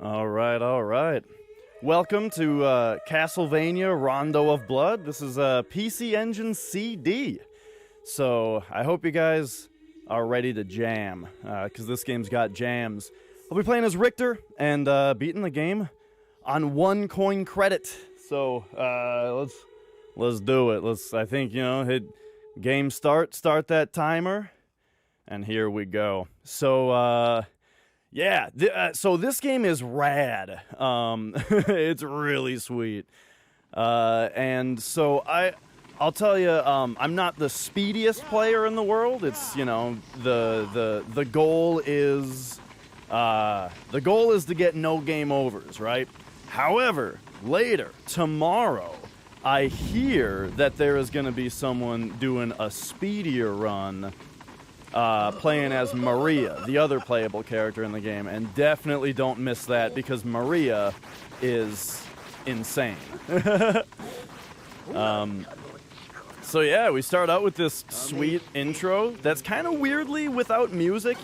All right. Welcome to Castlevania Rondo of Blood. This is a PC Engine CD. So I hope you guys are ready to jam, because this game's got jams. I'll be playing as Richter and beating the game on 1 coin credit. So let's do it. I think, hit game start that timer, and here we go. So so this game is rad. It's really sweet. And so I'll tell you, I'm not the speediest player in the world. It's, the goal is to get no game overs, right? However, later, tomorrow, I hear that there is going to be someone doing a speedier run, playing as Maria, the other playable character in the game, and definitely don't miss that because Maria is insane. So yeah, we start out with this sweet intro that's kind of weirdly without music,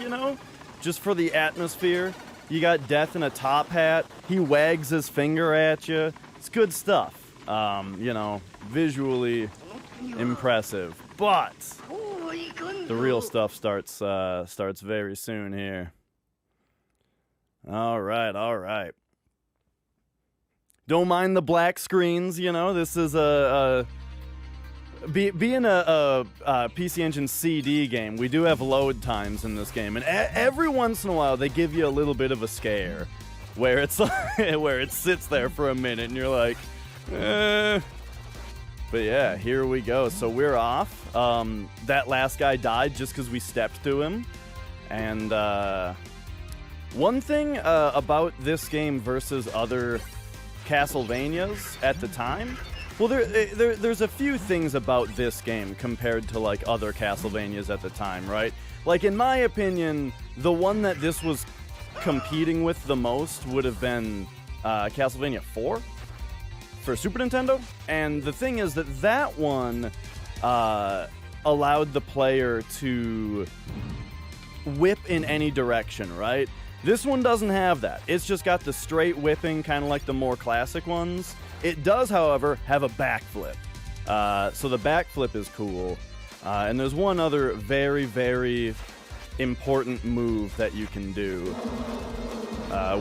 just for the atmosphere. You got Death in a top hat, he wags his finger at you. It's good stuff. Visually impressive, but the real stuff starts very soon here. All right. Don't mind the black screens, this is being a PC Engine CD game, we do have load times in this game, and every once in a while they give you a little bit of a scare where it's where it sits there for a minute and you're like, But yeah, here we go. So we're off. That last guy died just because we stepped to him. And one thing about this game versus other Castlevanias at the time, well, there's a few things about this game compared to like other Castlevanias at the time, right? Like in my opinion, the one that this was competing with the most would have been Castlevania 4 for Super Nintendo. And the thing is that one allowed the player to whip in any direction, right? This one doesn't have that. It's just got the straight whipping, kind of like the more classic ones. It does, however, have a backflip. So the backflip is cool. And there's one other very, very important move that you can do,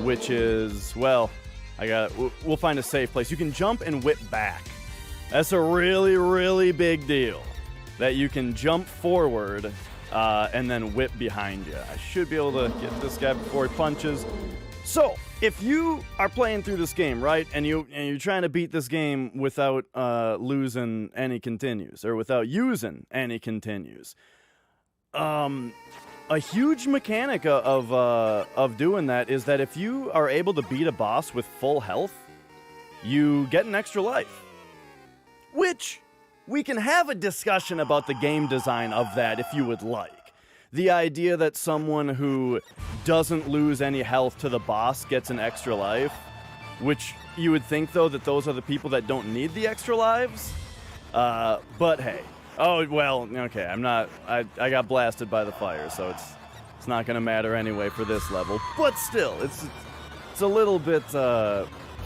which is, well, we'll find a safe place. You can jump and whip back. That's a really, really big deal, that you can jump forward and then whip behind you. I should be able to get this guy before he punches. So, if you are playing through this game, right, and you're trying to beat this game without losing any continues, or without using any continues, a huge mechanic of doing that is that if you are able to beat a boss with full health, you get an extra life. Which, we can have a discussion about the game design of that if you would like. The idea that someone who doesn't lose any health to the boss gets an extra life, which you would think, though, that those are the people that don't need the extra lives. But hey. Oh, well, okay, I got blasted by the fire, so it's not gonna matter anyway for this level. But still, it's a little bit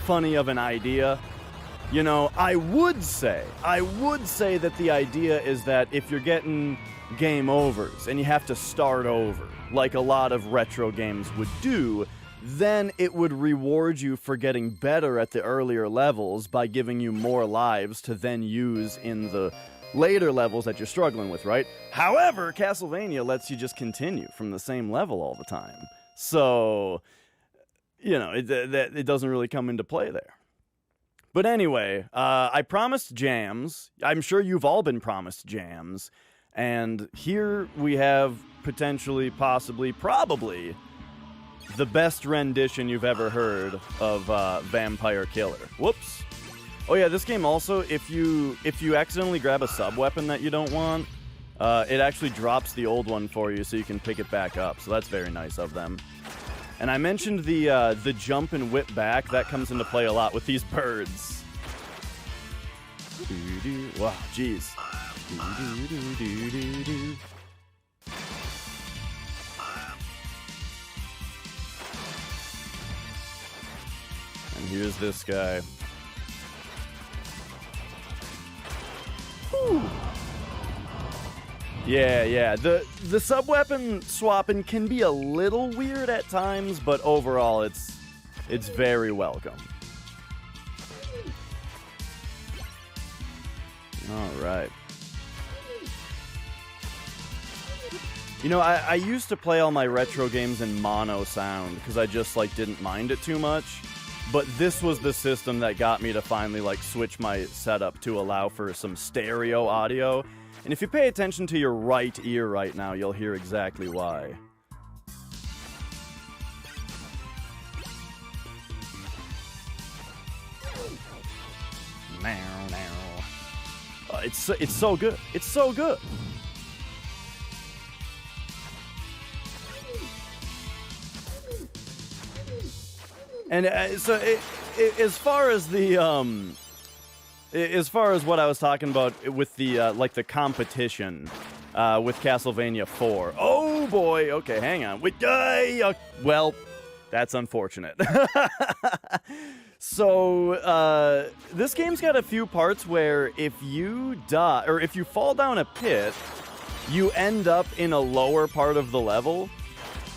funny of an idea. I would say that the idea is that if you're getting game overs and you have to start over, like a lot of retro games would do, then it would reward you for getting better at the earlier levels by giving you more lives to then use in the later levels that you're struggling with, right? However, Castlevania lets you just continue from the same level all the time. So, it doesn't really come into play there. But anyway, I promised jams. I'm sure you've all been promised jams. And here we have potentially, possibly, probably the best rendition you've ever heard of Vampire Killer. Whoops. Oh yeah, this game also, if you accidentally grab a sub-weapon that you don't want, it actually drops the old one for you so you can pick it back up. So that's very nice of them. And I mentioned the jump and whip back. That comes into play a lot with these birds. Wow, jeez. Here's this guy. Whew. Yeah. The sub-weapon swapping can be a little weird at times, but overall it's very welcome. All right. You know, I used to play all my retro games in mono sound because I just, like, didn't mind it too much. But this was the system that got me to finally, like, switch my setup to allow for some stereo audio. And if you pay attention to your right ear right now, you'll hear exactly why. It's so good. It's so good. And so, as far as what I was talking about with the like the competition with Castlevania 4. Oh boy. Okay, hang on. Well, that's unfortunate. So this game's got a few parts where if you die or if you fall down a pit, you end up in a lower part of the level,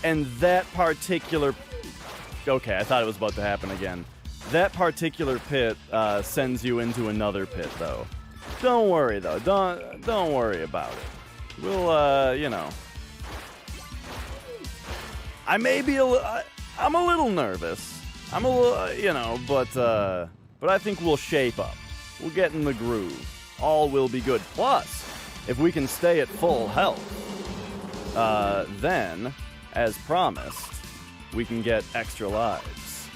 and that particular. Okay, I thought it was about to happen again. That particular pit sends you into another pit, though. Don't worry, though. Don't worry about it. We'll, you know. I'm a little nervous. I'm a little, you know, but I think we'll shape up. We'll get in the groove. All will be good. Plus, if we can stay at full health, then, as promised, we can get extra lives.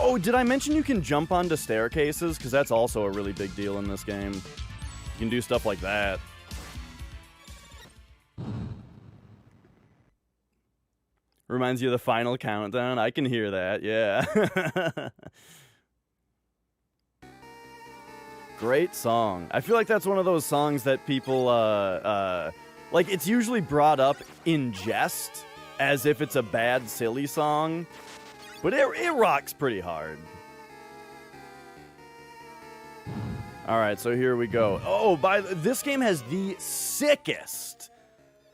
Oh, did I mention you can jump onto staircases? Because that's also a really big deal in this game. You can do stuff like that. Reminds you of the final countdown. I can hear that, yeah. Great song. I feel like that's one of those songs that people, like, it's usually brought up in jest, as if it's a bad, silly song, but it rocks pretty hard. Alright, so here we go. Oh, this game has the sickest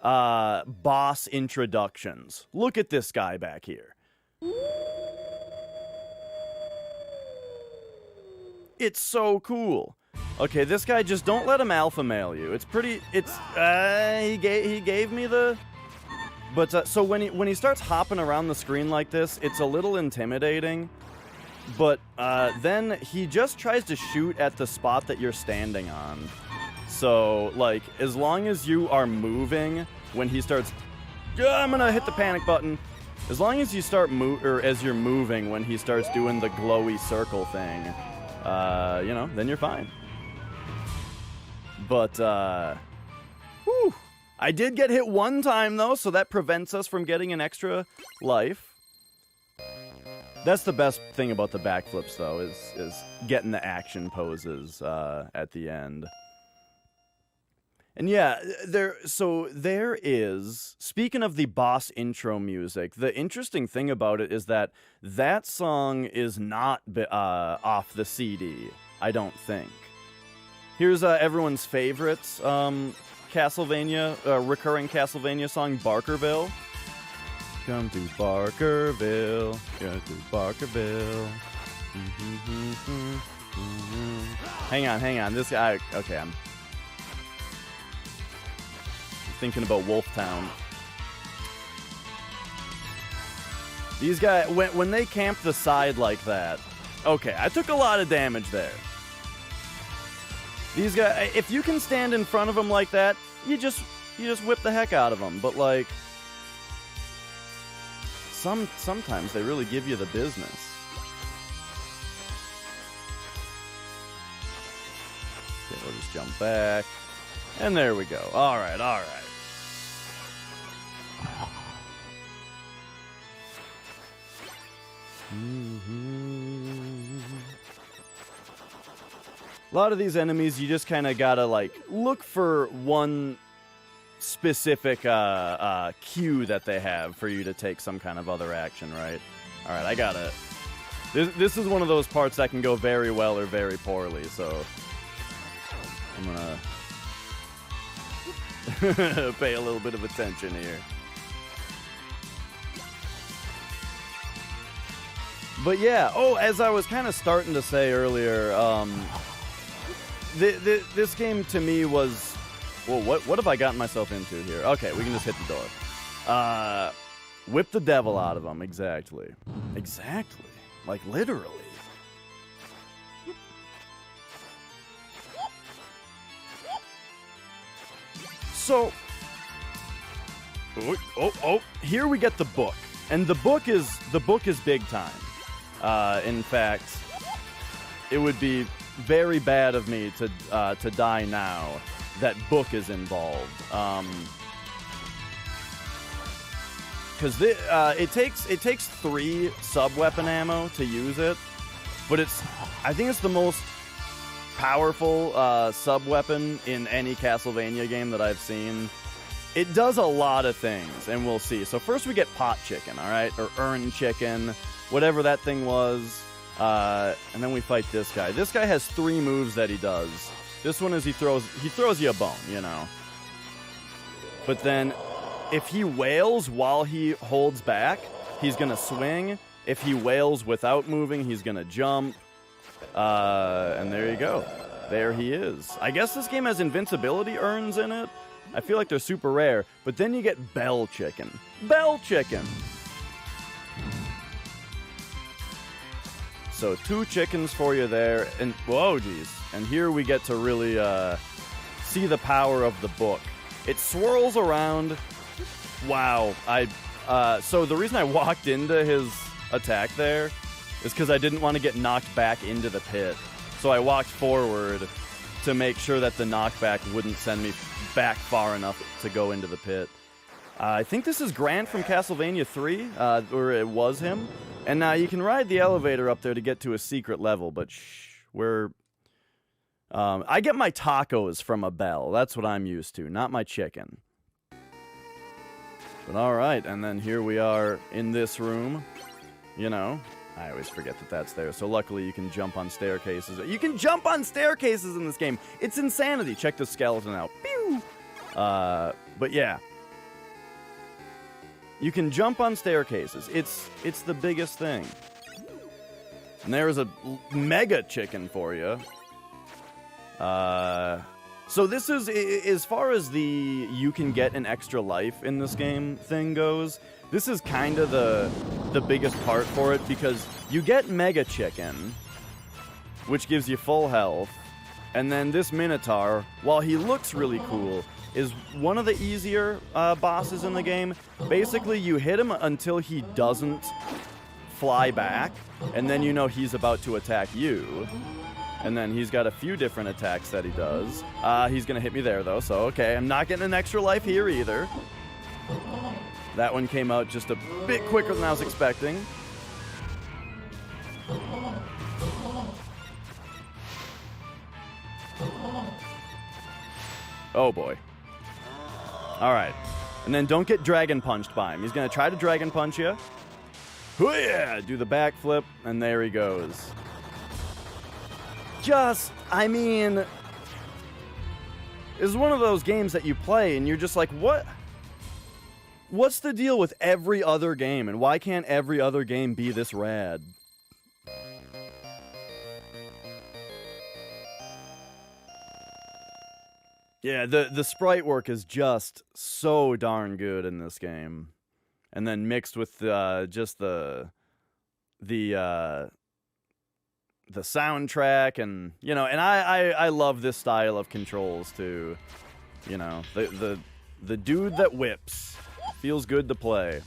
boss introductions. Look at this guy back here. It's so cool. Okay, this guy, just don't let him alpha male you. It's pretty. He gave me the. But so when he starts hopping around the screen like this, it's a little intimidating. But then he just tries to shoot at the spot that you're standing on. So like, as long as you are moving when he starts, I'm gonna hit the panic button. As long as you start as you're moving when he starts doing the glowy circle thing. You know, then you're fine. But, whew, I did get hit one time, though, so that prevents us from getting an extra life. That's the best thing about the backflips, though, is getting the action poses at the end. And yeah, there is, speaking of the boss intro music, the interesting thing about it is that song is not off the CD, I don't think. Here's everyone's favorite Castlevania, recurring Castlevania song, Barkerville. Come to Barkerville, go to Barkerville. Hang on, this guy, okay, I'm thinking about Wolftown. These guys, when they camp the side like that, okay, I took a lot of damage there. These guys, if you can stand in front of them like that, you just whip the heck out of them. But like, sometimes they really give you the business. Okay, we'll just jump back, and there we go. All right. A lot of these enemies, you just kind of gotta, like, look for one specific cue that they have for you to take some kind of other action, right? All right, I got it. This is one of those parts that can go very well or very poorly, so I'm gonna pay a little bit of attention here. But yeah, as I was kind of starting to say earlier, this game to me was, well, what have I gotten myself into here? Okay, we can just hit the door. Whip the devil out of them, exactly. Exactly. Like, literally. So, here we get the book. And the book is big time. In fact, it would be very bad of me to die now. That book is involved. Because it takes 3 sub-weapon ammo to use it, but I think it's the most powerful sub-weapon in any Castlevania game that I've seen. It does a lot of things, and we'll see. So first we get pot chicken, all right, or urn chicken, whatever that thing was, and then we fight this guy. This guy has 3 moves that he does. This one is he throws you a bone, you know. But then, if he wails while he holds back, he's gonna swing. If he wails without moving, he's gonna jump. And there you go. There he is. I guess this game has invincibility urns in it. I feel like they're super rare. But then you get bell chicken. Bell chicken! So 2 chickens for you there. And, whoa, geez. And here we get to really see the power of the book. It swirls around. Wow. So the reason I walked into his attack there is because I didn't want to get knocked back into the pit. So I walked forward to make sure that the knockback wouldn't send me back far enough to go into the pit. I think this is Grant from Castlevania 3, or it was him. And now you can ride the elevator up there to get to a secret level, but I get my tacos from a bell. That's what I'm used to, not my chicken. But alright, and then here we are in this room. You know, I always forget that that's there. So luckily you can jump on staircases. You can jump on staircases in this game. It's insanity. Check the skeleton out. Pew! But yeah. You can jump on staircases. It's the biggest thing. And there's a mega chicken for you. So this is, as far as the you can get an extra life in this game thing goes, this is kind of the biggest part for it, because you get Mega Chicken, which gives you full health, and then this Minotaur, while he looks really cool, is one of the easier bosses in the game. Basically, you hit him until he doesn't fly back, and then you know he's about to attack you. And then he's got a few different attacks that he does. He's going to hit me there, though, so okay. I'm not getting an extra life here either. That one came out just a bit quicker than I was expecting. Oh, boy. All right. And then don't get dragon punched by him. He's going to try to dragon punch you. Hoo-yeah! Do the backflip, and there he goes. I mean, it's one of those games that you play and you're just like, what's the deal with every other game, and why can't every other game be this rad? Yeah, the sprite work is just so darn good in this game. And then mixed with just the soundtrack, and you know, and I love this style of controls too. You know, the dude that whips feels good to play.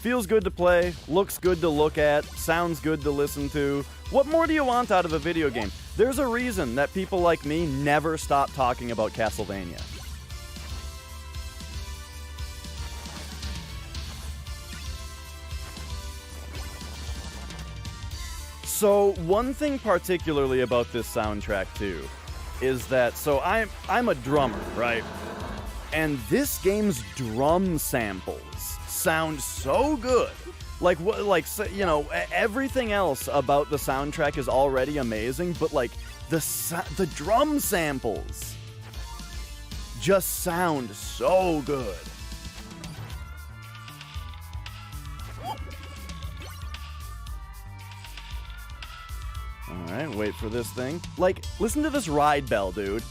Feels good to play, looks good to look at, sounds good to listen to. What more do you want out of a video game? There's a reason that people like me never stop talking about Castlevania. So one thing particularly about this soundtrack too is that, so I'm a drummer, right? And this game's drum samples sound so good. Like, you know, everything else about the soundtrack is already amazing, but like the drum samples just sound so good. Alright, wait for this thing. Like, listen to this ride bell, dude.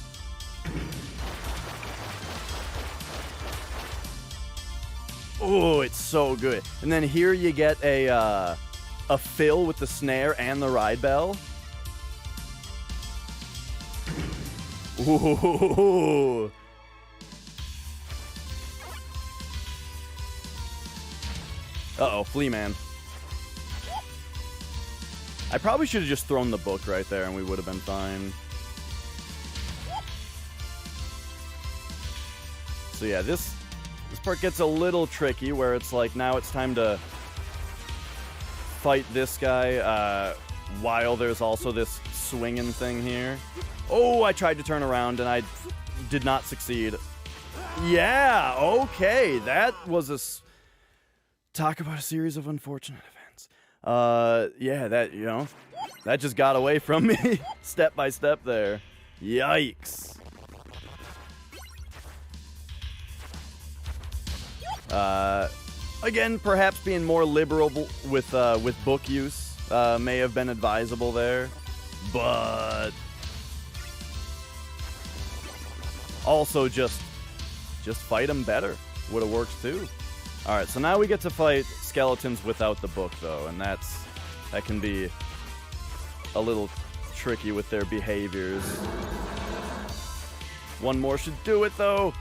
Oh, it's so good. And then here you get a fill with the snare and the ride bell. Ooh. Uh-oh, Flea Man. I probably should have just thrown the book right there and we would have been fine. So yeah, this part gets a little tricky where it's like now it's time to fight this guy while there's also this swinging thing here. Oh, I tried to turn around and I did not succeed. Yeah, okay. That was talk about a series of unfortunate events. Yeah, that, you know, that just got away from me step by step there. Yikes. Again, perhaps being more liberal with book use may have been advisable there, but also just fight them better would have worked too. All right, so now we get to fight skeletons without the book though, and that can be a little tricky with their behaviors. One more should do it though.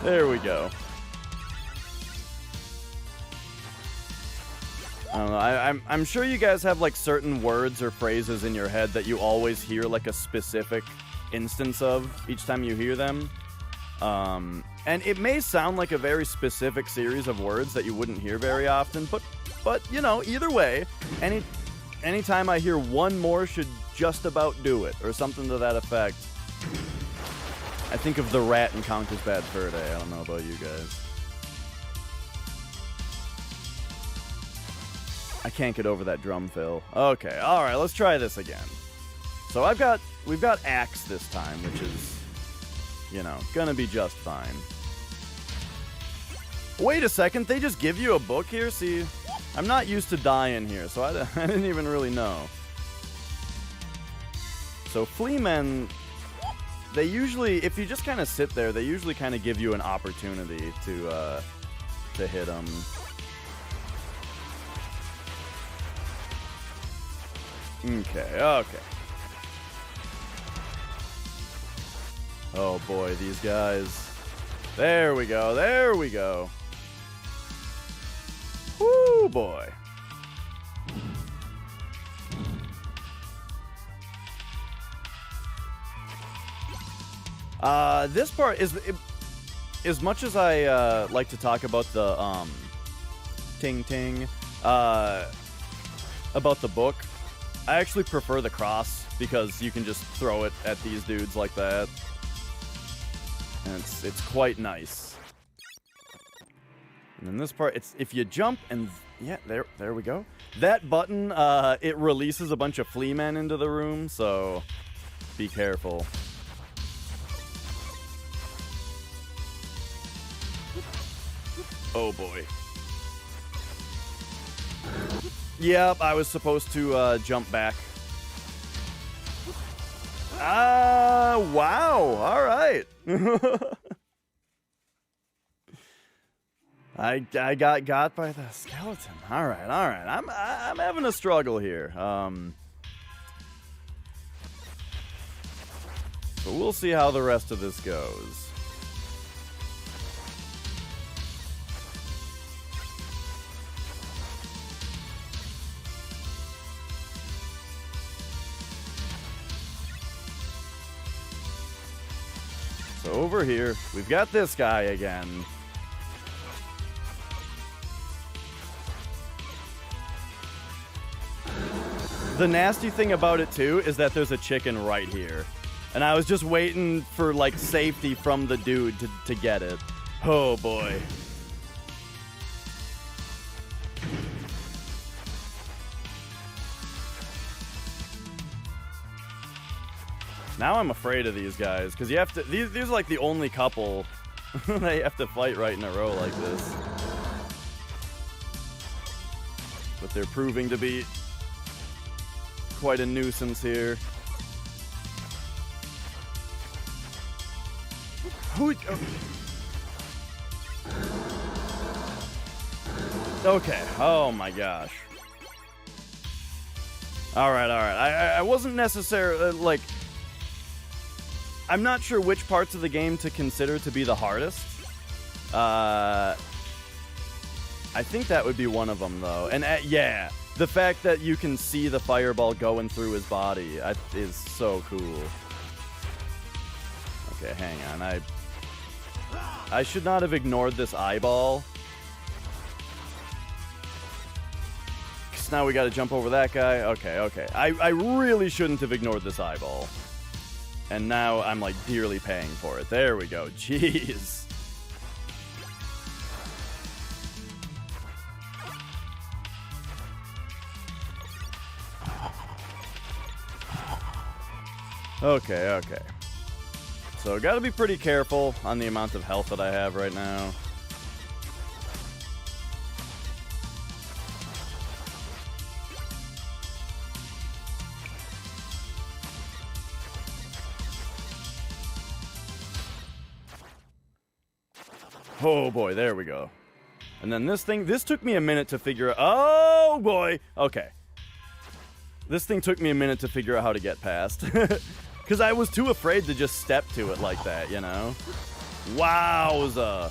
There we go. I don't know. I'm sure you guys have like certain words or phrases in your head that you always hear like a specific instance of each time you hear them. And it may sound like a very specific series of words that you wouldn't hear very often, but you know, either way, anytime I hear one more should just about do it, or something to that effect. I think of the rat in Conker's Bad Fur Day. I don't know about you guys. I can't get over that drum fill. Okay, alright, let's try this again. So we've got Axe this time, which is, you know, gonna be just fine. Wait a second, they just give you a book here? See, I'm not used to dying here, so I didn't even really know. So Fleamen, they usually, if you just kind of sit there, they usually kind of give you an opportunity to hit them. Okay. Oh boy, these guys. There we go. Woo boy. This part is, as much as I like to talk about the ting about the book, I actually prefer the cross because you can just throw it at these dudes like that, and it's quite nice. And in this part, it's if you jump and yeah, there we go. That button, it releases a bunch of flea men into the room, so be careful. Oh boy. Yep, I was supposed to jump back. Wow. All right. I got by the skeleton. All right. I'm having a struggle here. But we'll see how the rest of this goes. So over here, we've got this guy again. The nasty thing about it, too, is that there's a chicken right here. And I was just waiting for, like, safety from the dude to get it. Oh, boy. Now I'm afraid of these guys, because you have to... These are, like, the only couple they have to fight right in a row like this. But they're proving to be quite a nuisance here. Who... Okay. Oh my gosh. Alright. I wasn't necessarily, like... I'm not sure which parts of the game to consider to be the hardest. I think that would be one of them, though. And, yeah, the fact that you can see the fireball going through his body is so cool. Okay, hang on. I should not have ignored this eyeball. Because now we gotta jump over that guy. Okay. I really shouldn't have ignored this eyeball. And now I'm, like, dearly paying for it. There we go. Jeez. Okay. So, gotta be pretty careful on the amount of health that I have right now. Oh boy, there we go. And then this took me a minute to figure out. Oh boy! Okay. This thing took me a minute to figure out how to get past. Because I was too afraid to just step to it like that, you know? Wowza!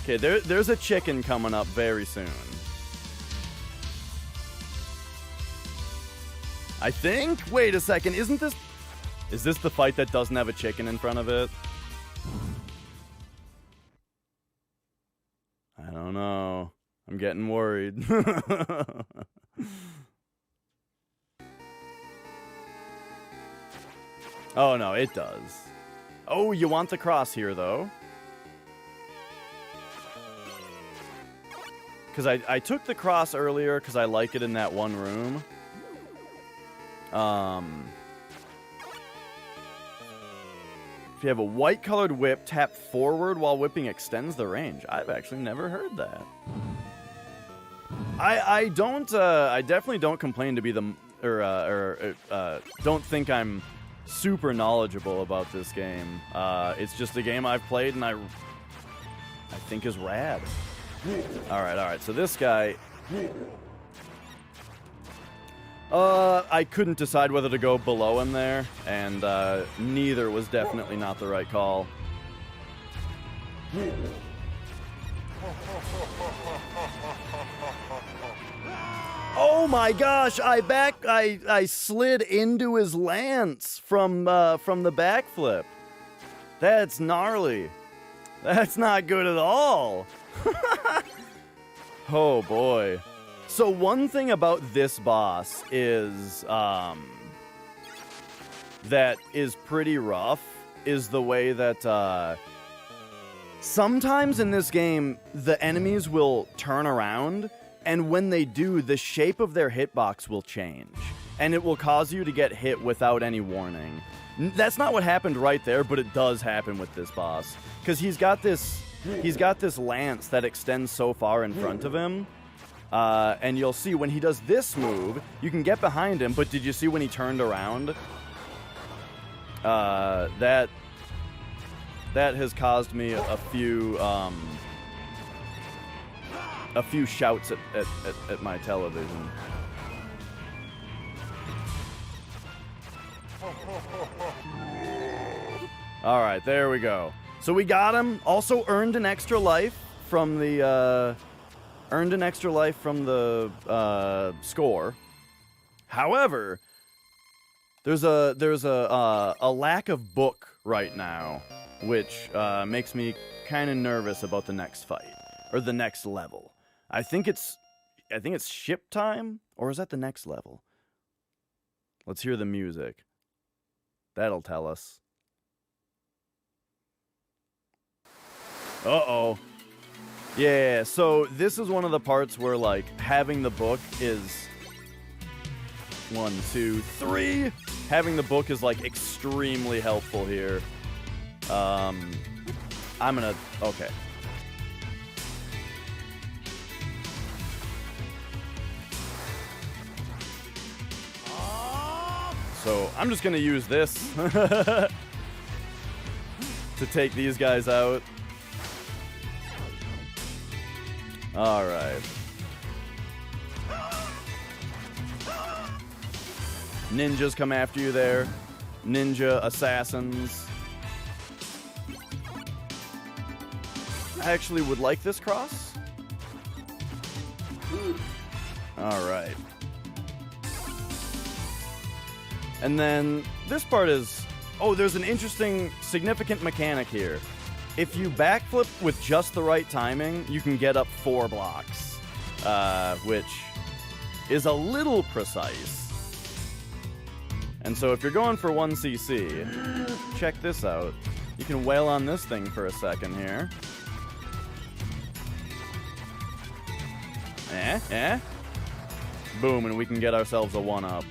Okay, there's a chicken coming up very soon. I think? Wait a second, isn't this... Is this the fight that doesn't have a chicken in front of it? I don't know. I'm getting worried. Oh, no, it does. Oh, you want the cross here, though? Because I took the cross earlier because I like it in that one room. If you have a white-colored whip, tap forward while whipping extends the range. I've actually never heard that. I definitely don't complain to be the... don't think I'm super knowledgeable about this game. It's just a game I've played and I think is rad. Alright, so this guy... I couldn't decide whether to go below him there, and neither was definitely not the right call. Oh my gosh! I slid into his lance from the backflip. That's gnarly. That's not good at all. Oh boy. So one thing about this boss is, that is pretty rough, is the way that, sometimes in this game, the enemies will turn around, and when they do, the shape of their hitbox will change, and it will cause you to get hit without any warning. That's not what happened right there, but it does happen with this boss, because he's got this lance that extends so far in front of him. And you'll see when he does this move, you can get behind him, but did you see when he turned around? That has caused me a few shouts at my television. Alright, there we go. So we got him. Also earned an extra life from the, score. However, there's a lack of book right now, which makes me kind of nervous about the next fight or the next level. I think it's ship time, or is that the next level? Let's hear the music. That'll tell us. Uh-oh. Yeah, so this is one of the parts where, like, having the book is... 1, 2, 3! Having the book is, like, extremely helpful here. I'm gonna... Okay. So, I'm just gonna use this to take these guys out. Alright. Ninjas come after you there. Ninja assassins. I actually would like this cross. Alright. And then this part is... Oh, there's an interesting, significant mechanic here. If you backflip with just the right timing, you can get up 4 blocks. Which is a little precise. And so if you're going for 1cc, check this out. You can wail on this thing for a second here. Boom, and we can get ourselves a 1-up.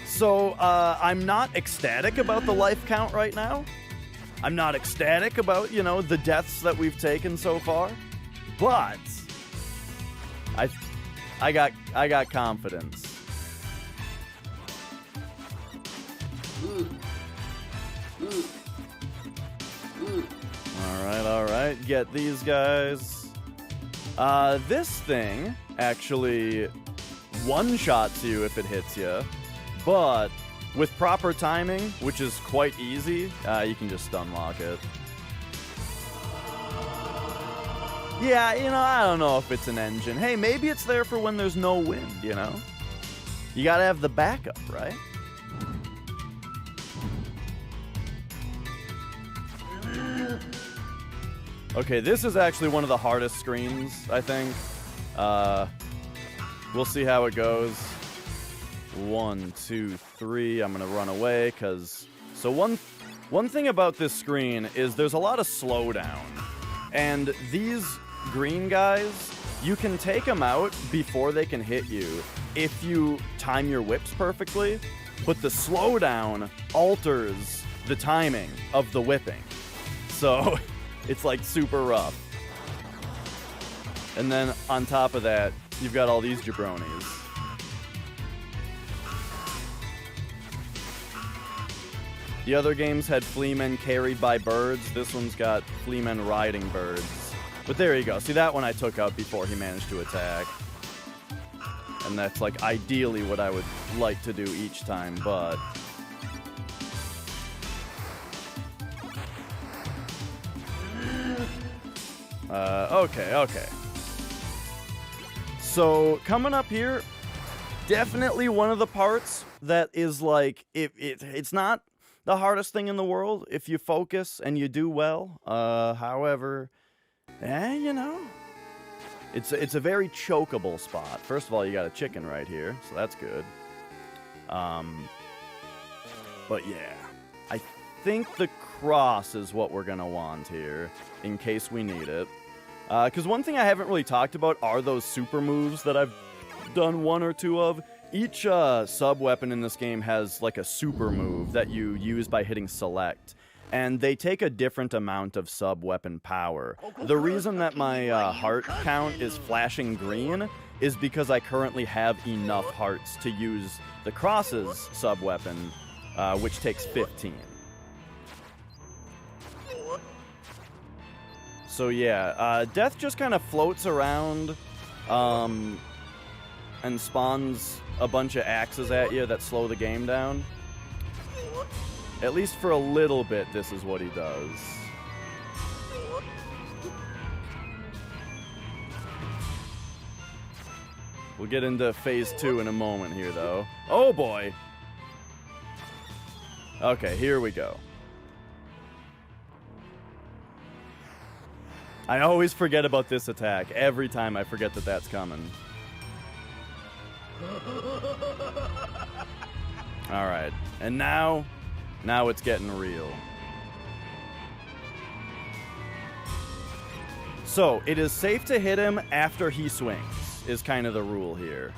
So, I'm not ecstatic about the life count right now. I'm not ecstatic about, you know, the deaths that we've taken so far. But I got confidence. Alright. Get these guys. This thing actually one-shots you if it hits you. But with proper timing, which is quite easy, you can just stun lock it. Yeah, you know, I don't know if it's an engine. Hey, maybe it's there for when there's no wind, you know? You gotta have the backup, right? Okay, this is actually one of the hardest screens, I think. We'll see how it goes. 1, 2, 3. I'm gonna run away, because... So one thing about this screen is there's a lot of slowdown. And these green guys, you can take them out before they can hit you if you time your whips perfectly, but the slowdown alters the timing of the whipping. So... It's like super rough. And then on top of that, you've got all these jabronis. The other games had fleamen carried by birds. This one's got fleamen riding birds. But there you go. See, that one I took out before he managed to attack. And that's like ideally what I would like to do each time, but... Okay. So, coming up here, definitely one of the parts that is like, it's not the hardest thing in the world if you focus and you do well. However, you know, it's a very chokeable spot. First of all, you got a chicken right here, so that's good. But yeah, I think the cross is what we're gonna want here, in case we need it. Because one thing I haven't really talked about are those super moves that I've done 1 or 2 of. Each sub-weapon in this game has like a super move that you use by hitting select. And they take a different amount of sub-weapon power. The reason that my heart count is flashing green is because I currently have enough hearts to use the cross's sub-weapon, which takes 15. So yeah, Death just kind of floats around and spawns a bunch of axes at you that slow the game down. At least for a little bit, this is what he does. We'll get into phase 2 in a moment here, though. Oh boy! Okay, here we go. I always forget about this attack. Every time I forget that that's coming. All right. And now it's getting real. So, it is safe to hit him after he swings, is kind of the rule here.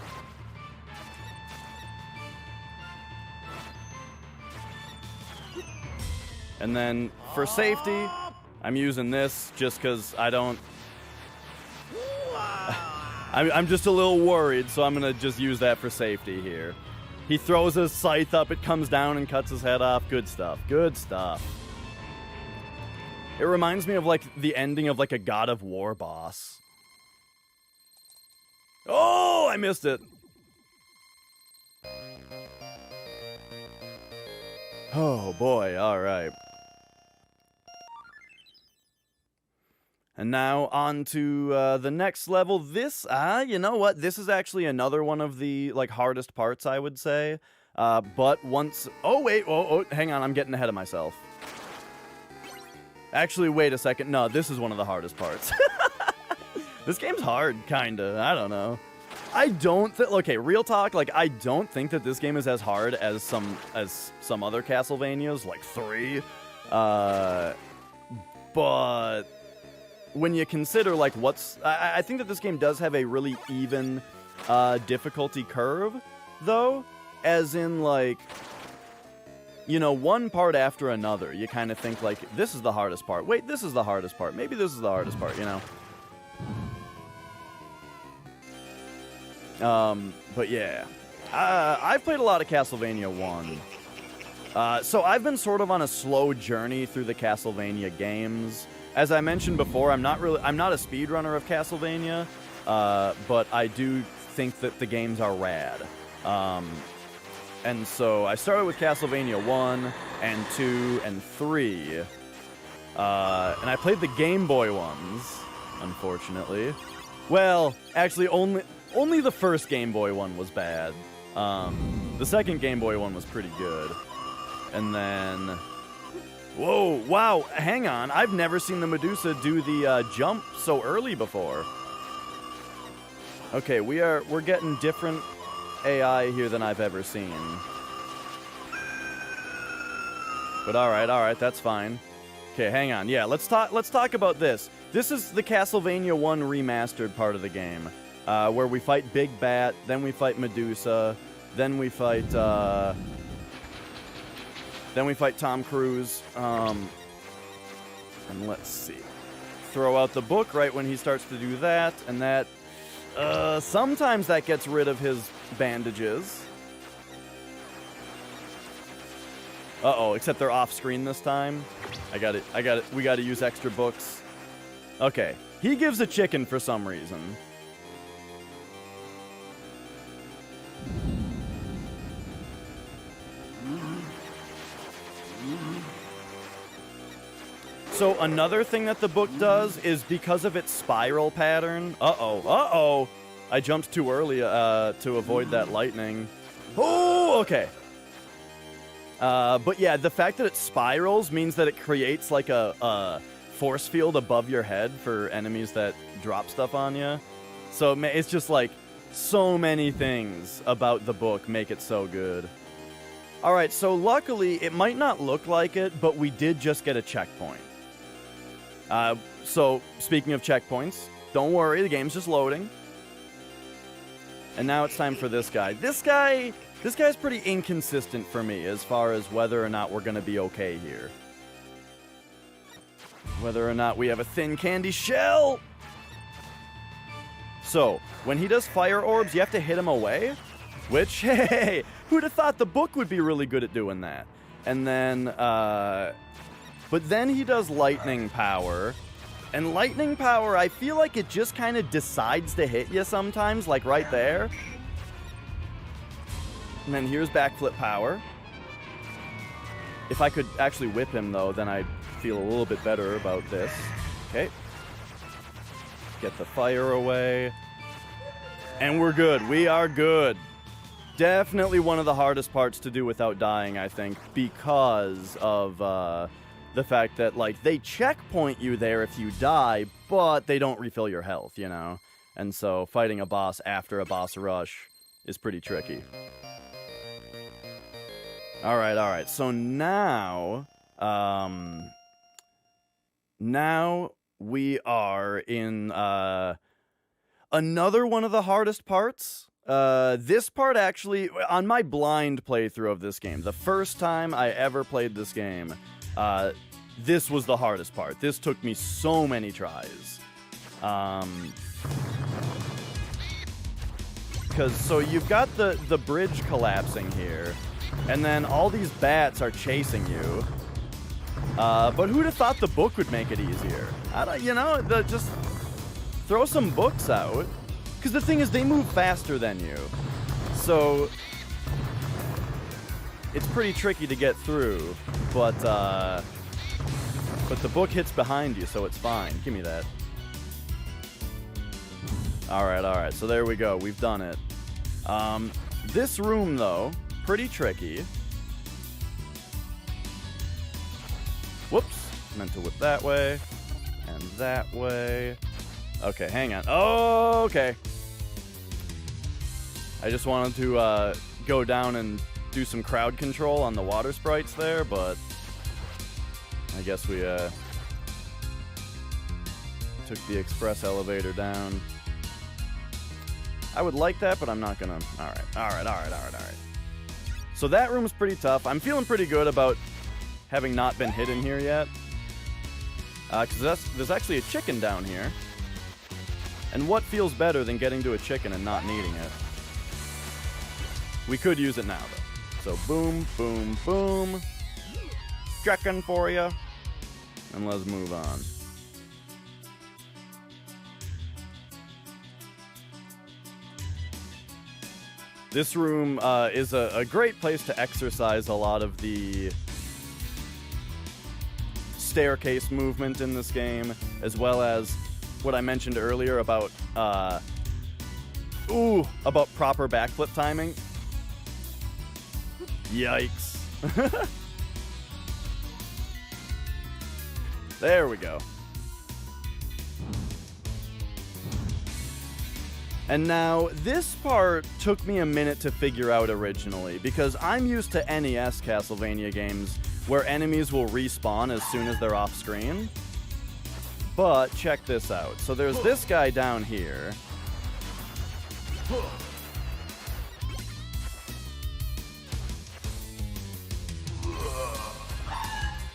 And then, for safety, I'm using this just because I don't... I'm just a little worried, so I'm going to just use that for safety here. He throws his scythe up, it comes down and cuts his head off. Good stuff. Good stuff. It reminds me of, like, the ending of, like, a God of War boss. Oh, I missed it. Oh, boy. All right. And now on to the next level. This, you know what? This is actually another one of the, like, hardest parts, I would say. But once... Oh, wait. Oh, hang on. I'm getting ahead of myself. Actually, wait a second. No, this is one of the hardest parts. This game's hard, kinda. I don't know. I don't think... Okay, real talk. Like, I don't think that this game is as hard as some other Castlevanias, like 3. But when you consider, like, what's... I think that this game does have a really even difficulty curve, though. As in, like... You know, one part after another, you kind of think, like, this is the hardest part. Wait, this is the hardest part. Maybe this is the hardest part, you know? But yeah. I've played a lot of Castlevania 1. So I've been sort of on a slow journey through the Castlevania games. As I mentioned before, I'm not a speedrunner of Castlevania, but I do think that the games are rad. And so I started with Castlevania 1 and 2 and 3. And I played the Game Boy ones, unfortunately. Well, actually, only the first Game Boy one was bad. The second Game Boy one was pretty good. And then... Whoa, wow, hang on. I've never seen the Medusa do the jump so early before. Okay, we're getting different AI here than I've ever seen. But alright, that's fine. Okay, hang on. Yeah, let's talk about this. This is the Castlevania 1 remastered part of the game. Where we fight Big Bat, then we fight Medusa, then we fight Tom Cruise. And let's see. Throw out the book right when he starts to do that, and that sometimes that gets rid of his bandages. Uh-oh, except they're off-screen this time. I got it. We gotta use extra books. Okay. He gives a chicken for some reason. So another thing that the book does is because of its spiral pattern. Uh-oh. I jumped too early to avoid that lightning. Oh, okay. But yeah, the fact that it spirals means that it creates like a force field above your head for enemies that drop stuff on you. So it's just like so many things about the book make it so good. Alright, so luckily, it might not look like it, but we did just get a checkpoint. So, speaking of checkpoints, don't worry, the game's just loading. And now it's time for this guy. This guy's pretty inconsistent for me as far as whether or not we're gonna be okay here. Whether or not we have a thin candy shell! So, when he does fire orbs, you have to hit him away. Which, hey, who'd have thought the book would be really good at doing that? And then, but then he does lightning power. And lightning power, I feel like it just kind of decides to hit you sometimes, like right there. And then here's backflip power. If I could actually whip him, though, then I'd feel a little bit better about this. Okay. Get the fire away. And we're good. We are good. Definitely one of the hardest parts to do without dying, I think, because of the fact that, like, they checkpoint you there if you die, but they don't refill your health, you know? And so fighting a boss after a boss rush is pretty tricky. All right. So now, now we are in another one of the hardest parts. This part actually, on my blind playthrough of this game, the first time I ever played this game, this was the hardest part. This took me so many tries. So you've got the bridge collapsing here, and then all these bats are chasing you. But who'd have thought the book would make it easier? Just throw some books out. Because the thing is, they move faster than you. So it's pretty tricky to get through, but the book hits behind you, so it's fine. Give me that. Alright, so there we go. We've done it. This room, though, pretty tricky. Whoops. Meant to whip that way. And that way. Okay, hang on. Oh, okay. I just wanted to go down and do some crowd control on the water sprites there, but I guess we took the express elevator down. I would like that, but I'm not gonna. Alright. So that room's pretty tough. I'm feeling pretty good about having not been hit in here yet. Because there's actually a chicken down here. And what feels better than getting to a chicken and not needing it? We could use it now, though. So boom, boom, boom. Chicken for you. And let's move on. This room is a great place to exercise a lot of the staircase movement in this game, as well as what I mentioned earlier about proper backflip timing. Yikes. There we go. And now, this part took me a minute to figure out originally, because I'm used to NES Castlevania games where enemies will respawn as soon as they're off screen. But check this out. So there's this guy down here.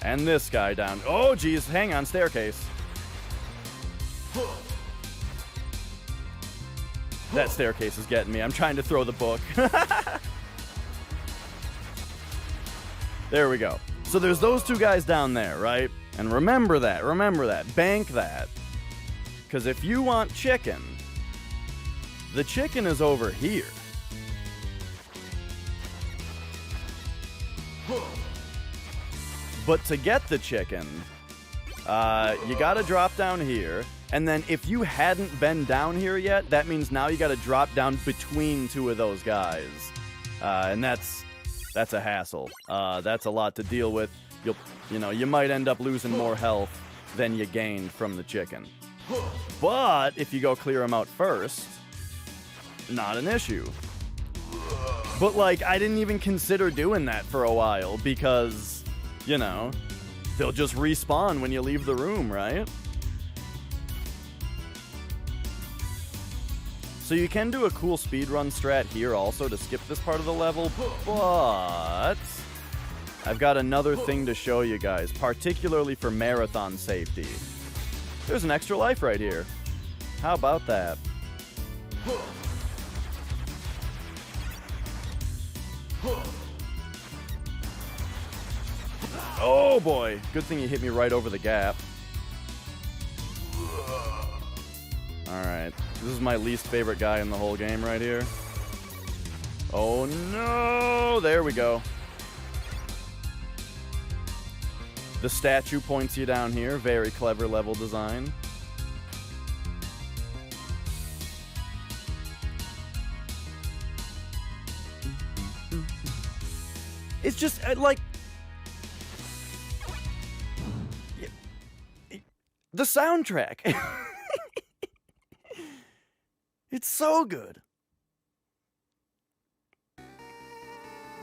And this guy down. Oh, geez. Hang on. Staircase. That staircase is getting me. I'm trying to throw the book. There we go. So there's those two guys down there, right? And remember that. Bank that. Because if you want chicken, the chicken is over here. But to get the chicken, you gotta drop down here. And then if you hadn't been down here yet, that means now you gotta drop down between two of those guys. And that's a hassle. That's a lot to deal with. You might end up losing more health than you gained from the chicken. But if you go clear them out first, not an issue. But I didn't even consider doing that for a while because, they'll just respawn when you leave the room, right? So you can do a cool speedrun strat here also to skip this part of the level, but I've got another thing to show you guys, particularly for marathon safety. There's an extra life right here. How about that? Oh boy, good thing you hit me right over the gap. Alright, this is my least favorite guy in the whole game right here. Oh no! There we go. The statue points you down here. Very clever level design. It's just, the soundtrack. It's so good.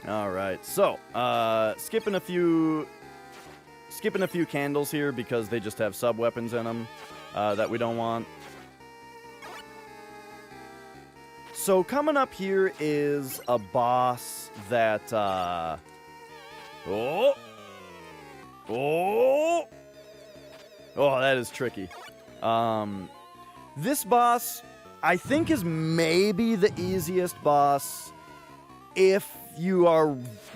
All right, so skipping a few candles here because they just have sub weapons in them that we don't want. So coming up here is a boss that oh, that is tricky. This boss, I think, is maybe the easiest boss if you are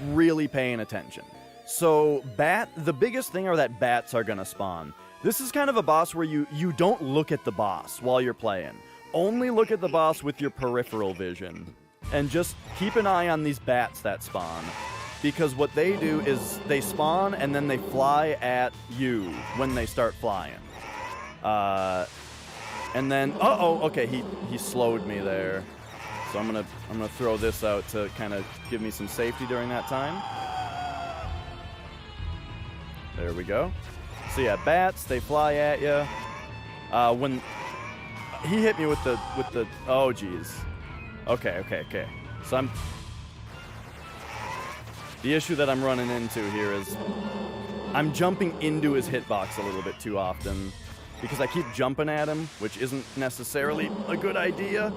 really paying attention. So the biggest thing are that bats are gonna spawn. This is kind of a boss where you don't look at the boss while you're playing. Only look at the boss with your peripheral vision. And just keep an eye on these bats that spawn. Because what they do is they spawn and then they fly at you when they start flying. And then, okay, he slowed me there. So I'm gonna throw this out to kind of give me some safety during that time. There we go. So yeah, bats, they fly at you. When he hit me with the oh geez. Okay. So the issue that I'm running into here is I'm jumping into his hitbox a little bit too often because I keep jumping at him, which isn't necessarily a good idea.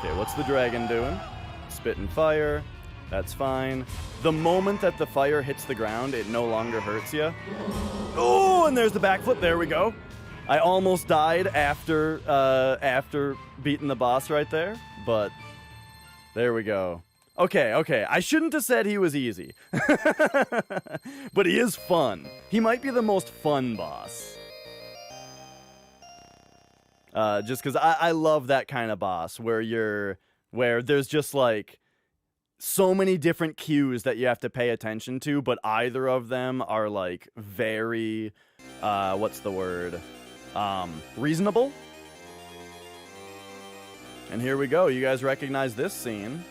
Okay, what's the dragon doing? Spitting fire. That's fine. The moment that the fire hits the ground, it no longer hurts you. Oh, and there's the backflip. There we go. I almost died after beating the boss right there, but there we go. Okay. I shouldn't have said he was easy. But he is fun. He might be the most fun boss. Just because I love that kind of boss where there's just like so many different cues that you have to pay attention to, but either of them are like very, what's the word? Reasonable. And here we go. You guys recognize this scene.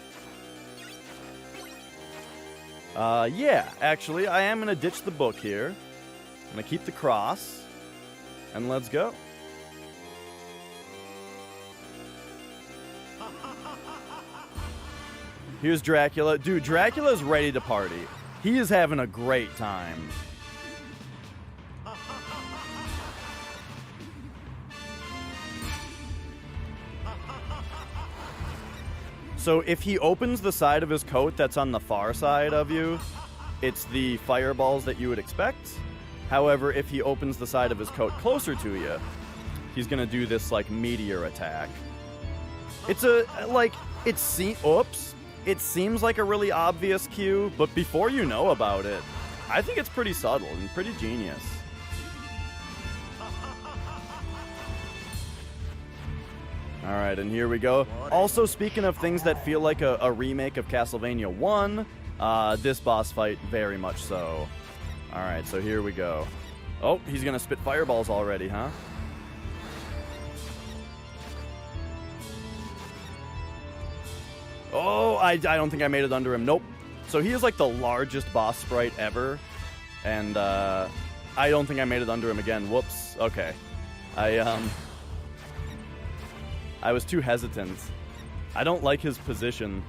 Yeah, actually, I am going to ditch the book here. I'm going to keep the cross, and let's go. Here's Dracula. Dude, Dracula's ready to party. He is having a great time. So if he opens the side of his coat that's on the far side of you, it's the fireballs that you would expect. However, if he opens the side of his coat closer to you, he's gonna do this like meteor attack. It's it seems like a really obvious cue, but before you know about it, I think it's pretty subtle and pretty genius. Alright, and here we go. Also, speaking of things that feel like a remake of Castlevania 1, this boss fight, very much so. Alright, so here we go. Oh, he's gonna spit fireballs already, huh? Oh, I don't think I made it under him. Nope. So he is like the largest boss sprite ever, and I don't think I made it under him again. Whoops. Okay. I was too hesitant. I don't like his position.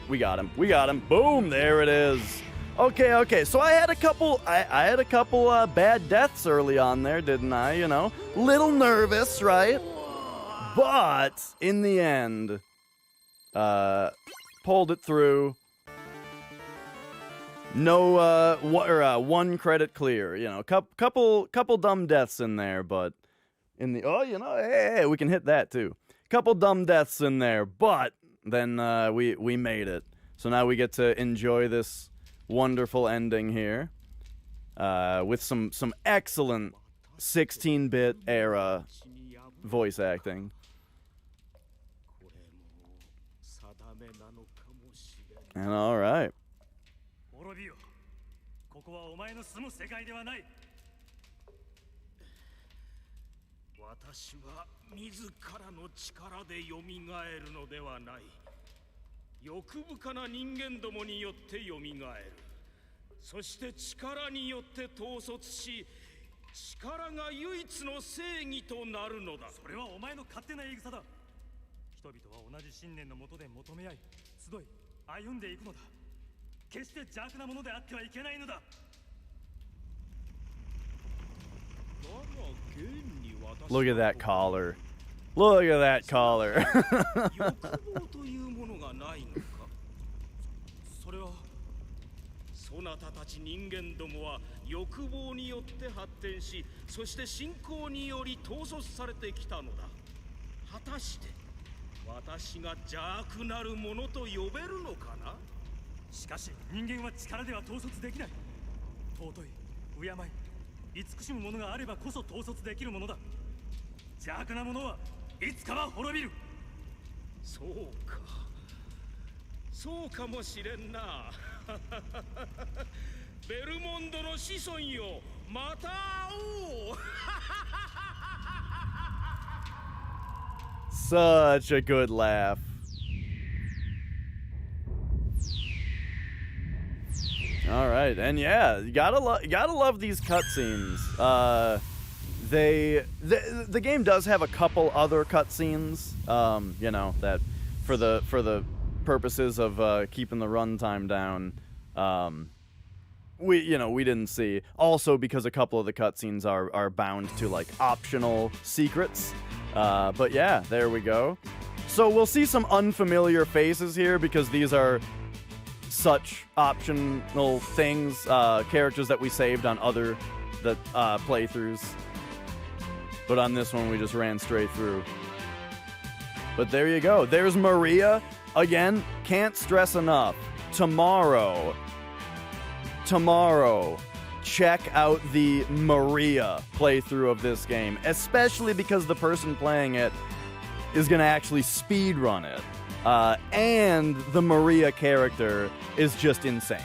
We got him. Boom, there it is. Okay. So I had a couple bad deaths early on there, didn't I? You know, little nervous, right? But in the end, pulled it through. No, one credit clear. You know, couple dumb deaths in there, but in the hey, we can hit that too. Couple dumb deaths in there, but then we made it. So now we get to enjoy this wonderful ending here, with some excellent 16-bit era voice acting. And all right. そして力によって統率し、力が唯一の正義となるのだ。それはお前の勝手な言い草だ。人々は同じ信念のもとで求め合い、集い、歩んでいくのだ。決して邪悪なものであってはいけないのだ。 Look at that collar. Look at that collar. 欲望というものがないのか。それはそなたたち人間どもは欲望によって発展し、そして信仰により統率されてきたのだ。果たして私が邪悪なるものと呼べるのかな。しかし人間は力では統率できない。尊い、敬い、慈しむものがあればこそ統率できるものだ。邪悪なものはいつかは滅びる。そうか、そうかもしれんな。ベルモンドの子孫よ、また会おう。Such a good laugh. All right, and yeah, you gotta love these cutscenes. The game does have a couple other cutscenes, you know, that for the purposes of keeping the runtime down, we didn't see. Also because a couple of the cutscenes are bound to like optional secrets. But yeah, there we go. So we'll see some unfamiliar faces here because these are such optional things, characters that we saved on other playthroughs. But on this one, we just ran straight through. But there you go. There's Maria. Again, can't stress enough. Tomorrow, check out the Maria playthrough of this game, especially because the person playing it is going to actually speedrun it. And the Maria character is just insane.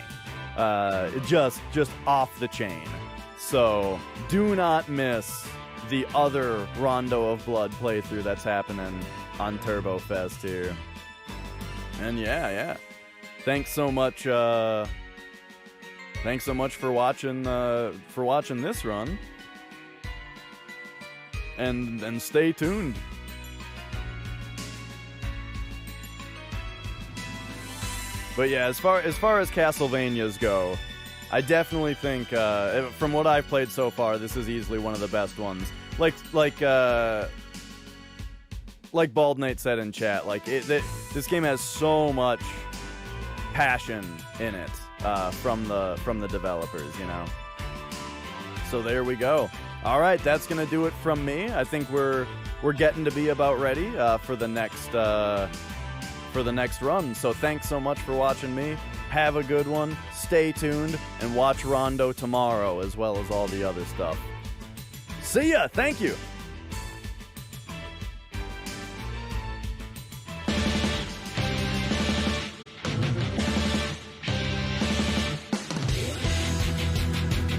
Just off the chain. So, do not miss the other Rondo of Blood playthrough that's happening on Turbofest here. And yeah. Thanks so much for watching this run. And stay tuned. But yeah, as far as Castlevanias go, I definitely think from what I've played so far, this is easily one of the best ones. Like Bald Knight said in chat, this game has so much passion in it from the developers, you know. So there we go. All right, that's gonna do it from me. I think we're getting to be about ready for the next run. So thanks so much for watching me. Have a good one. Stay tuned and watch Rondo tomorrow as well as all the other stuff. See ya. Thank you.